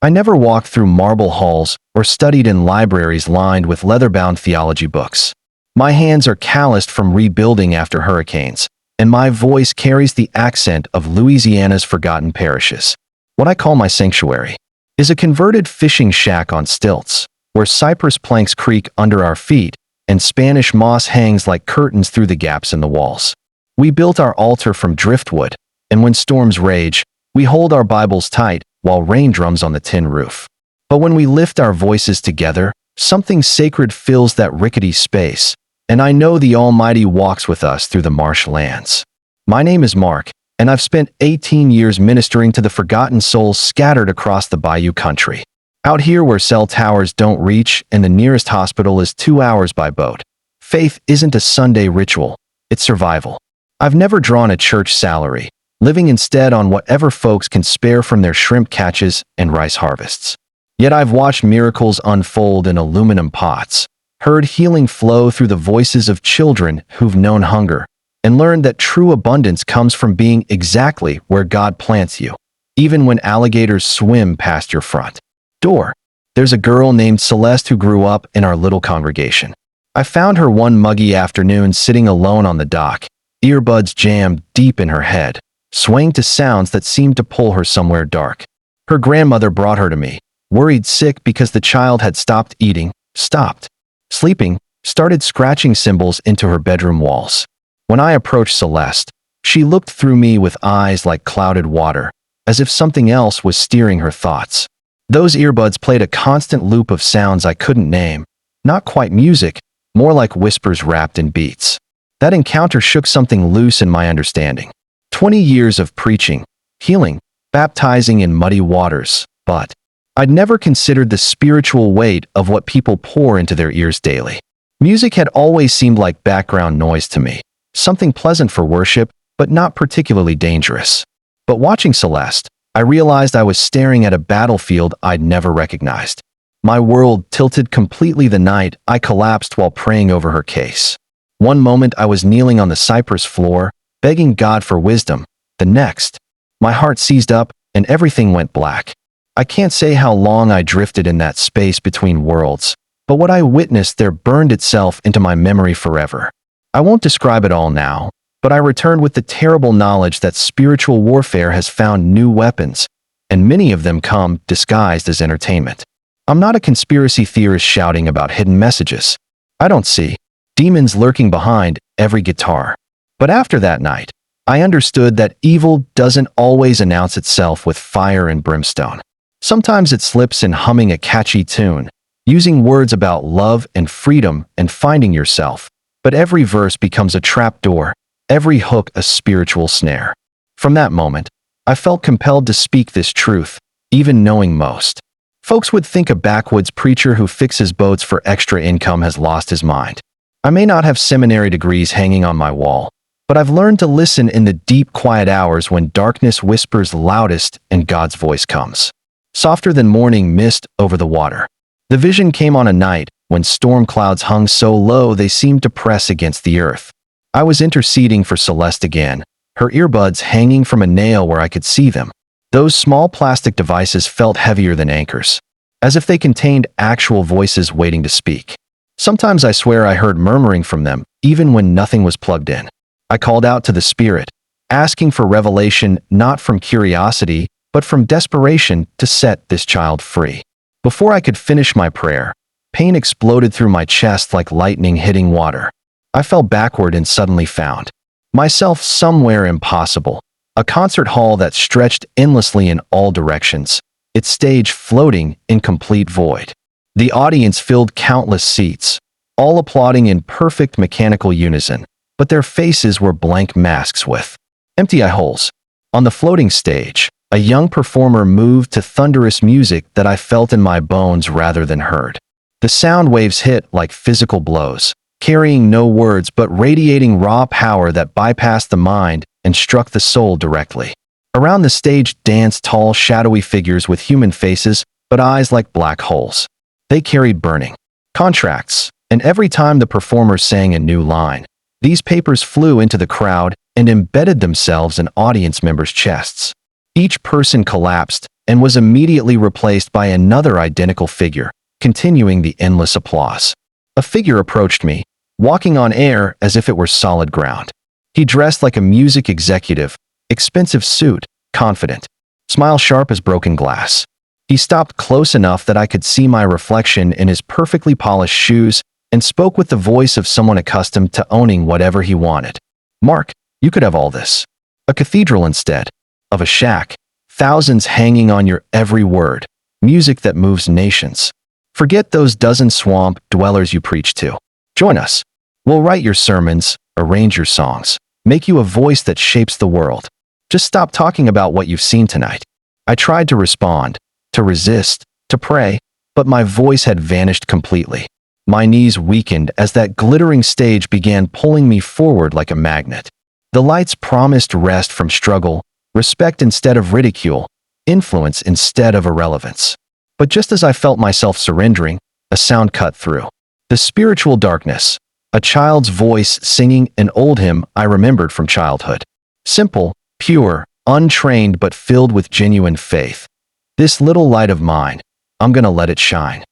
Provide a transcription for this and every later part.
I never walked through marble halls or studied in libraries lined with leather-bound theology books. My hands are calloused from rebuilding after hurricanes, and my voice carries the accent of Louisiana's forgotten parishes. What I call my sanctuary is a converted fishing shack on stilts, where cypress planks creak under our feet and Spanish moss hangs like curtains through the gaps in the walls. We built our altar from driftwood, and when storms rage, we hold our Bibles tight while rain drums on the tin roof. But when we lift our voices together, something sacred fills that rickety space, and I know the Almighty walks with us through the marsh lands. My name is Mark, and I've spent 18 years ministering to the forgotten souls scattered across the Bayou country. Out here where cell towers don't reach and the nearest hospital is 2 hours by boat. Faith isn't a Sunday ritual, it's survival. I've never drawn a church salary, living instead on whatever folks can spare from their shrimp catches and rice harvests. Yet I've watched miracles unfold in aluminum pots, heard healing flow through the voices of children who've known hunger, and learned that true abundance comes from being exactly where God plants you, even when alligators swim past your front door. There's a girl named Celeste who grew up in our little congregation. I found her one muggy afternoon sitting alone on the dock, earbuds jammed deep in her head, swaying to sounds that seemed to pull her somewhere dark. Her grandmother brought her to me, worried sick because the child had stopped eating, stopped sleeping, started scratching symbols into her bedroom walls. When I approached Celeste, she looked through me with eyes like clouded water, as if something else was steering her thoughts. Those earbuds played a constant loop of sounds I couldn't name, not quite music, more like whispers wrapped in beats. That encounter shook something loose in my understanding. 20 years of preaching, healing, baptizing in muddy waters, but I'd never considered the spiritual weight of what people pour into their ears daily. Music had always seemed like background noise to me, something pleasant for worship, but not particularly dangerous. But watching Celeste, I realized I was staring at a battlefield I'd never recognized. My world tilted completely the night I collapsed while praying over her case. One moment I was kneeling on the cypress floor, begging God for wisdom. The next, my heart seized up and everything went black. I can't say how long I drifted in that space between worlds, but what I witnessed there burned itself into my memory forever. I won't describe it all now, but I returned with the terrible knowledge that spiritual warfare has found new weapons, and many of them come disguised as entertainment. I'm not a conspiracy theorist shouting about hidden messages. I don't see demons lurking behind every guitar. But after that night, I understood that evil doesn't always announce itself with fire and brimstone. Sometimes it slips in humming a catchy tune, using words about love and freedom and finding yourself. But every verse becomes a trapdoor, every hook a spiritual snare. From that moment, I felt compelled to speak this truth, even knowing most folks would think a backwoods preacher who fixes boats for extra income has lost his mind. I may not have seminary degrees hanging on my wall, but I've learned to listen in the deep, quiet hours when darkness whispers loudest and God's voice comes softer than morning mist over the water. The vision came on a night when storm clouds hung so low they seemed to press against the earth. I was interceding for Celeste again, her earbuds hanging from a nail where I could see them. Those small plastic devices felt heavier than anchors, as if they contained actual voices waiting to speak. Sometimes I swear I heard murmuring from them, even when nothing was plugged in. I called out to the Spirit, asking for revelation not from curiosity, but from desperation to set this child free. Before I could finish my prayer, pain exploded through my chest like lightning hitting water. I fell backward and suddenly found myself somewhere impossible, a concert hall that stretched endlessly in all directions, its stage floating in complete void. The audience filled countless seats, all applauding in perfect mechanical unison, but their faces were blank masks with empty eye holes. On the floating stage, a young performer moved to thunderous music that I felt in my bones rather than heard. The sound waves hit like physical blows, carrying no words but radiating raw power that bypassed the mind and struck the soul directly. Around the stage danced tall, shadowy figures with human faces but eyes like black holes. They carried burning contracts, and every time the performer sang a new line, these papers flew into the crowd and embedded themselves in audience members' chests. Each person collapsed, and was immediately replaced by another identical figure, continuing the endless applause. A figure approached me, walking on air as if it were solid ground. He dressed like a music executive, expensive suit, confident, smile sharp as broken glass. He stopped close enough that I could see my reflection in his perfectly polished shoes and spoke with the voice of someone accustomed to owning whatever he wanted. "Mark, you could have all this. A cathedral instead of a shack, thousands hanging on your every word, music that moves nations. Forget those dozen swamp dwellers you preach to. Join us. We'll write your sermons, arrange your songs, make you a voice that shapes the world. Just stop talking about what you've seen tonight." I tried to respond, to resist, to pray, but my voice had vanished completely. My knees weakened as that glittering stage began pulling me forward like a magnet. The lights promised rest from struggle, respect instead of ridicule, influence instead of irrelevance. But just as I felt myself surrendering, a sound cut through. The spiritual darkness. A child's voice singing an old hymn I remembered from childhood. Simple, pure, untrained but filled with genuine faith. "This little light of mine, I'm gonna let it shine."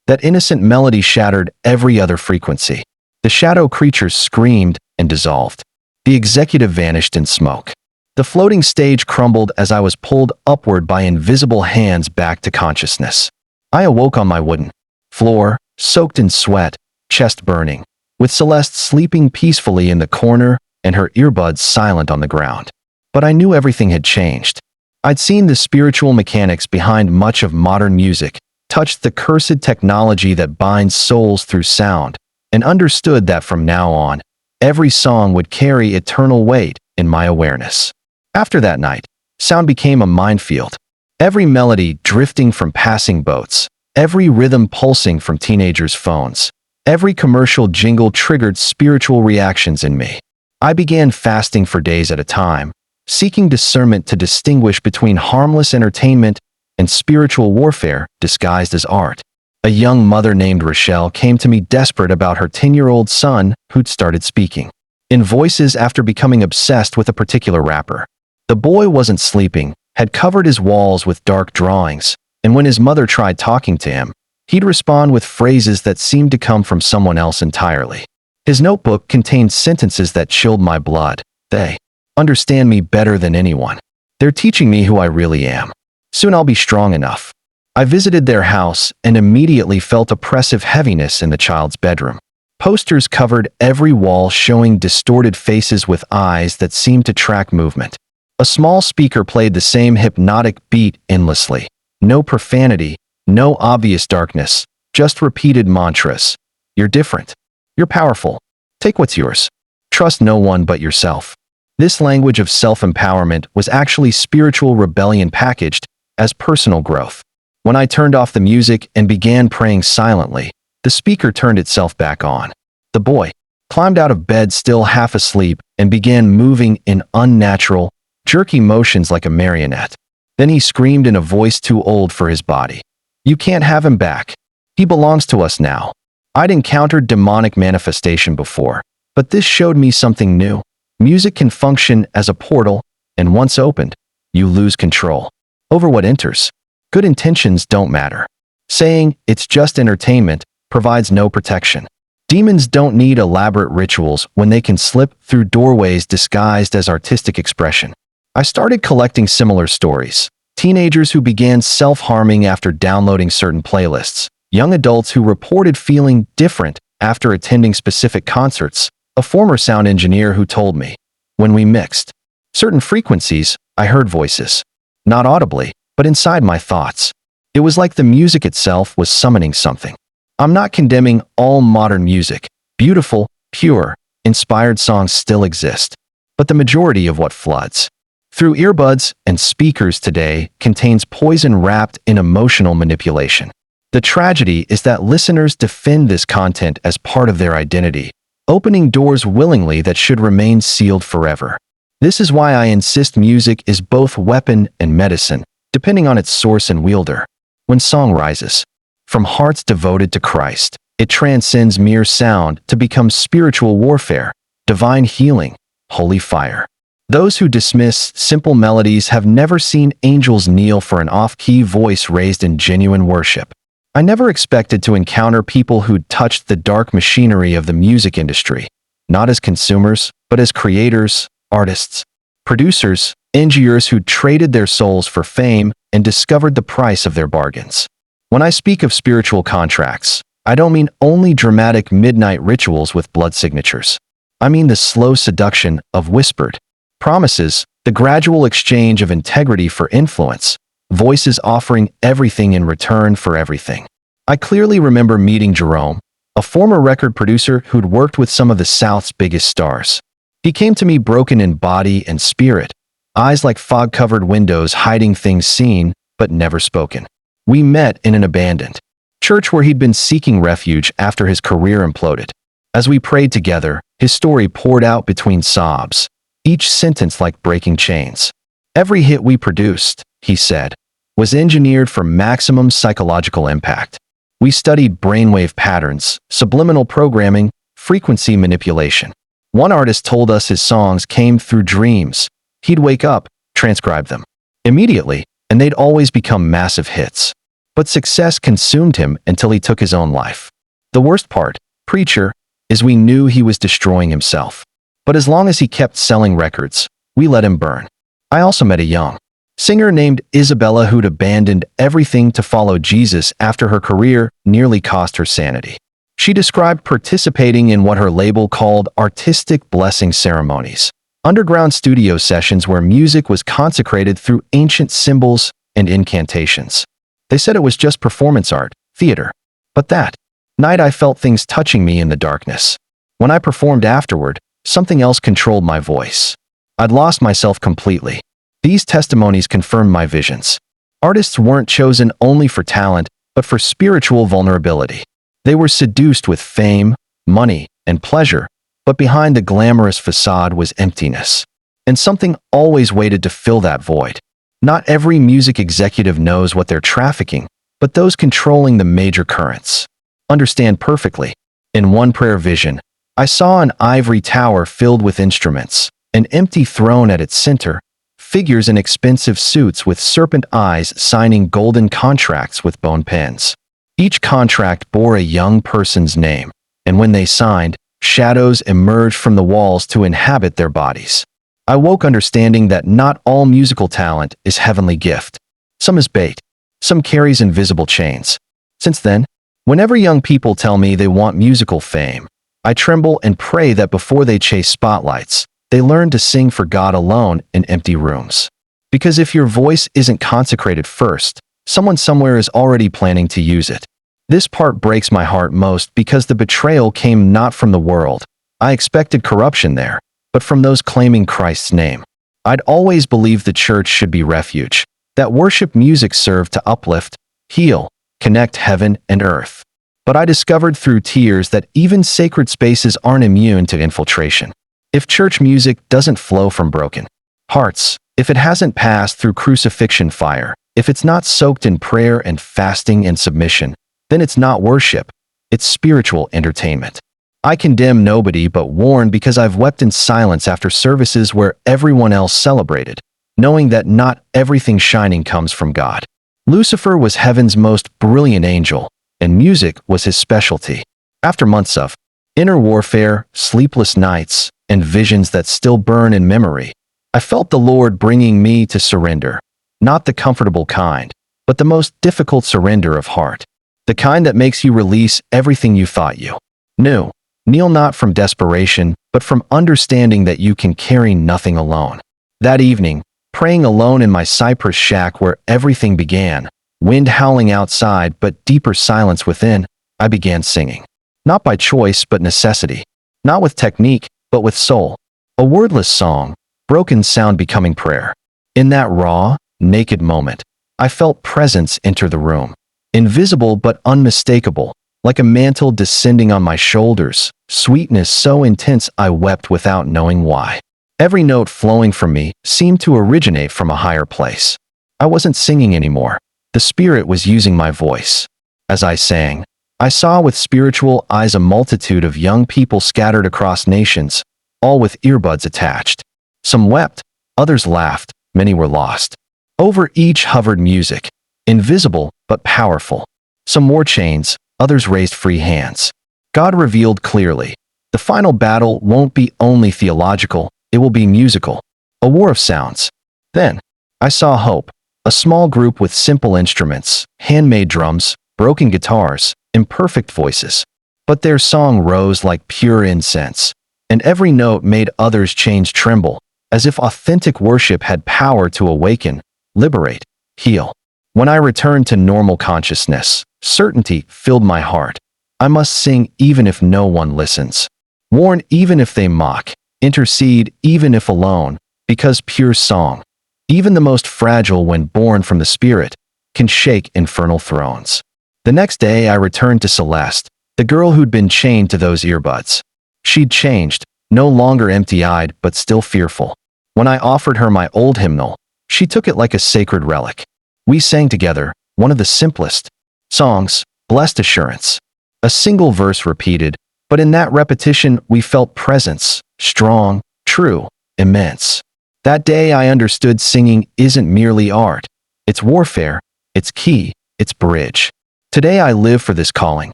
That innocent melody shattered every other frequency. The shadow creatures screamed and dissolved. The executive vanished in smoke. The floating stage crumbled as I was pulled upward by invisible hands back to consciousness. I awoke on my wooden floor, soaked in sweat, chest burning, with Celeste sleeping peacefully in the corner and her earbuds silent on the ground. But I knew everything had changed. I'd seen the spiritual mechanics behind much of modern music, touched the cursed technology that binds souls through sound, and understood that from now on, every song would carry eternal weight in my awareness. After that night, sound became a minefield. Every melody drifting from passing boats, every rhythm pulsing from teenagers' phones, every commercial jingle triggered spiritual reactions in me. I began fasting for days at a time, seeking discernment to distinguish between harmless entertainment and spiritual warfare disguised as art. A young mother named Rochelle came to me desperate about her 10-year-old son who'd started speaking in voices after becoming obsessed with a particular rapper. The boy wasn't sleeping, had covered his walls with dark drawings, and when his mother tried talking to him, he'd respond with phrases that seemed to come from someone else entirely. His notebook contained sentences that chilled my blood. "They understand me better than anyone. They're teaching me who I really am. Soon I'll be strong enough." I visited their house and immediately felt oppressive heaviness in the child's bedroom. Posters covered every wall showing distorted faces with eyes that seemed to track movement. A small speaker played the same hypnotic beat endlessly. No profanity, no obvious darkness, just repeated mantras. "You're different. You're powerful. Take what's yours. Trust no one but yourself." This language of self-empowerment was actually spiritual rebellion packaged as personal growth. When I turned off the music and began praying silently, the speaker turned itself back on. The boy climbed out of bed still half asleep and began moving in unnatural, jerky motions like a marionette. Then he screamed in a voice too old for his body. "You can't have him back. He belongs to us now." I'd encountered demonic manifestation before, but this showed me something new. Music can function as a portal, and once opened, you lose control over what enters. Good intentions don't matter. Saying it's just entertainment provides no protection. Demons don't need elaborate rituals when they can slip through doorways disguised as artistic expression. I started collecting similar stories. Teenagers who began self-harming after downloading certain playlists, young adults who reported feeling different after attending specific concerts, a former sound engineer who told me, when we mixed certain frequencies, I heard voices. Not audibly, but inside my thoughts. It was like the music itself was summoning something. I'm not condemning all modern music. Beautiful, pure, inspired songs still exist. But the majority of what floods through earbuds and speakers today contains poison wrapped in emotional manipulation. The tragedy is that listeners defend this content as part of their identity, opening doors willingly that should remain sealed forever. This is why I insist music is both weapon and medicine, depending on its source and wielder. When song rises from hearts devoted to Christ, it transcends mere sound to become spiritual warfare, divine healing, holy fire. Those who dismiss simple melodies have never seen angels kneel for an off-key voice raised in genuine worship. I never expected to encounter people who'd touched the dark machinery of the music industry, not as consumers, but as creators, artists, producers, engineers who traded their souls for fame and discovered the price of their bargains. When I speak of spiritual contracts, I don't mean only dramatic midnight rituals with blood signatures. I mean the slow seduction of whispered promises, the gradual exchange of integrity for influence, voices offering everything in return for everything. I clearly remember meeting Jerome, a former record producer who'd worked with some of the South's biggest stars. He came to me broken in body and spirit, eyes like fog-covered windows hiding things seen but never spoken. We met in an abandoned church where he'd been seeking refuge after his career imploded. As we prayed together, his story poured out between sobs, each sentence like breaking chains. Every hit we produced, he said, was engineered for maximum psychological impact. We studied brainwave patterns, subliminal programming, frequency manipulation. One artist told us his songs came through dreams. He'd wake up, transcribe them immediately, and they'd always become massive hits. But success consumed him until he took his own life. The worst part, preacher, is we knew he was destroying himself. But as long as he kept selling records, we let him burn. I also met a young singer named Isabella who'd abandoned everything to follow Jesus after her career nearly cost her sanity. She described participating in what her label called artistic blessing ceremonies, underground studio sessions where music was consecrated through ancient symbols and incantations. They said it was just performance art, theater. But that night I felt things touching me in the darkness. When I performed afterward, something else controlled my voice. I'd lost myself completely. These testimonies confirmed my visions. Artists weren't chosen only for talent, but for spiritual vulnerability. They were seduced with fame, money, and pleasure, but behind the glamorous facade was emptiness. And something always waited to fill that void. Not every music executive knows what they're trafficking, but those controlling the major currents understand perfectly. In one prayer vision, I saw an ivory tower filled with instruments, an empty throne at its center, figures in expensive suits with serpent eyes signing golden contracts with bone pens. Each contract bore a young person's name, and when they signed, shadows emerged from the walls to inhabit their bodies. I woke understanding that not all musical talent is heavenly gift. Some is bait. Some carries invisible chains. Since then, whenever young people tell me they want musical fame, I tremble and pray that before they chase spotlights, they learn to sing for God alone in empty rooms. Because if your voice isn't consecrated first, someone somewhere is already planning to use it. This part breaks my heart most because the betrayal came not from the world. I expected corruption there, but from those claiming Christ's name. I'd always believed the church should be refuge, that worship music served to uplift, heal, connect heaven and earth. But I discovered through tears that even sacred spaces aren't immune to infiltration. If church music doesn't flow from broken hearts, if it hasn't passed through crucifixion fire, if it's not soaked in prayer and fasting and submission, then it's not worship, it's spiritual entertainment. I condemn nobody but warn because I've wept in silence after services where everyone else celebrated, knowing that not everything shining comes from God. Lucifer was heaven's most brilliant angel, and music was his specialty. After months of inner warfare, sleepless nights, and visions that still burn in memory, I felt the Lord bringing me to surrender. Not the comfortable kind, but the most difficult surrender of heart. The kind that makes you release everything you thought you knew. Kneel not from desperation, but from understanding that you can carry nothing alone. That evening, praying alone in my cypress shack where everything began, wind howling outside but deeper silence within, I began singing. Not by choice but necessity. Not with technique, but with soul. A wordless song, broken sound becoming prayer. In that raw, naked moment, I felt presence enter the room. Invisible but unmistakable, like a mantle descending on my shoulders, sweetness so intense I wept without knowing why. Every note flowing from me seemed to originate from a higher place. I wasn't singing anymore. The Spirit was using my voice. As I sang, I saw with spiritual eyes a multitude of young people scattered across nations, all with earbuds attached. Some wept, others laughed, many were lost. Over each hovered music, invisible but powerful. Some wore chains, others raised free hands. God revealed clearly, the final battle won't be only theological, it will be musical. A war of sounds. Then, I saw hope, a small group with simple instruments, handmade drums, broken guitars, imperfect voices. But their song rose like pure incense, and every note made others' chains tremble, as if authentic worship had power to awaken, liberate, heal. When I returned to normal consciousness, certainty filled my heart. I must sing even if no one listens. Warn even if they mock. Intercede even if alone, because pure song, even the most fragile when born from the Spirit, can shake infernal thrones. The next day I returned to Celeste, the girl who'd been chained to those earbuds. She'd changed, no longer empty-eyed but still fearful. When I offered her my old hymnal, she took it like a sacred relic. We sang together, one of the simplest songs, Blessed Assurance. A single verse repeated, but in that repetition we felt presence, strong, true, immense. That day I understood singing isn't merely art. It's warfare, it's key, it's bridge. Today I live for this calling,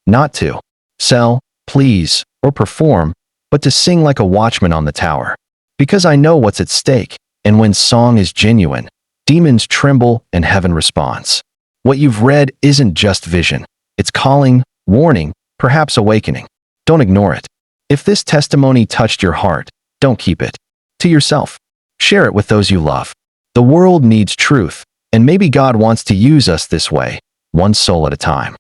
not to sell, please, or perform, but to sing like a watchman on the tower. Because I know what's at stake, and when song is genuine, demons tremble and heaven responds. What you've read isn't just vision. It's calling, warning, perhaps awakening. Don't ignore it. If this testimony touched your heart, don't keep it to yourself. Share it with those you love. The world needs truth, and maybe God wants to use us this way, one soul at a time.